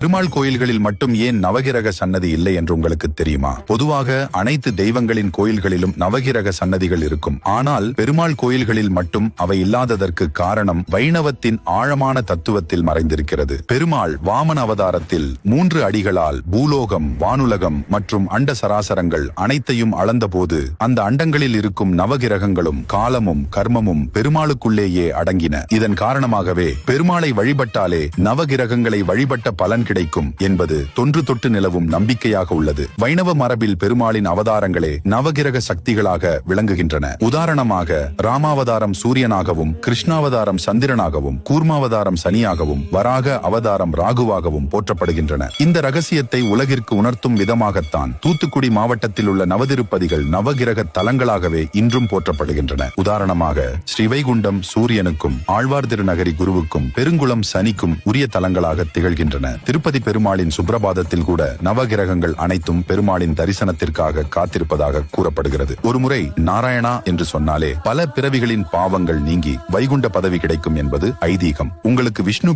பெருமாள் கோயில்களில் மட்டும் ஏன் நவகிரக சன்னதி இல்லை என்று உங்களுக்கு தெரியுமா? பொதுவாக அனைத்து தெய்வங்களின் கோயில்களிலும் நவகிரக சன்னதிகள் இருக்கும். ஆனால் பெருமாள் கோயில்களில் மட்டும் அவை இல்லாததற்கு காரணம் வைணவத்தின் ஆழமான தத்துவத்தில் மறைந்திருக்கிறது. பெருமாள் வாமன அவதாரத்தில் 3 அடிகளால் பூலோகம், வானுலகம் மற்றும் அண்ட சராசரங்கள் அனைத்தையும் அளந்தபோது அந்த அண்டங்களில் இருக்கும் நவகிரகங்களும் காலமும் கர்மமும் பெருமாளுக்குள்ளேயே அடங்கின. இதன் காரணமாகவே பெருமாளை வழிபட்டாலே நவகிரகங்களை வழிபட்ட பலன் கிடைக்கும் என்பது தொன்று தொட்டு நிலவும் நம்பிக்கையாக உள்ளது. வைணவ மரபில் பெருமாளின் அவதாரங்களே நவகிரக சக்திகளாக விளங்குகின்றன. உதாரணமாக ராமாவதாரம் சூரியனாகவும், கிருஷ்ணாவதாரம் சந்திரனாகவும், கூர்மாவதாரம் சனியாகவும், வராக அவதாரம் ராகுவாகவும் போற்றப்படுகின்றன. இந்த ரகசியத்தை உலகிற்கு உணர்த்தும் விதமாகத்தான் தூத்துக்குடி மாவட்டத்தில் உள்ள நவதிருப்பதிகள் நவகிரக தலங்களாகவே இன்றும் போற்றப்படுகின்றன. உதாரணமாக ஸ்ரீவைகுண்டம் சூரியனுக்கும், ஆழ்வார் திருநகரி குருவுக்கும், பெருங்குளம் சனிக்கும் உரிய தலங்களாக திகழ்கின்றன. திருப்பதி பெருமாளின் சுப்ரபாதத்தில் கூட நவகிரகங்கள் அனைத்தும் பெருமாளின் தரிசனத்திற்காக காத்திருப்பதாக கூறப்படுகிறது. ஒருமுறை நாராயணா என்று சொன்னாலே பல பிறவிகளின் பாவங்கள் நீங்கி வைகுண்ட பதவி கிடைக்கும் என்பது ஐதீகம். உங்களுக்கு விஷ்ணு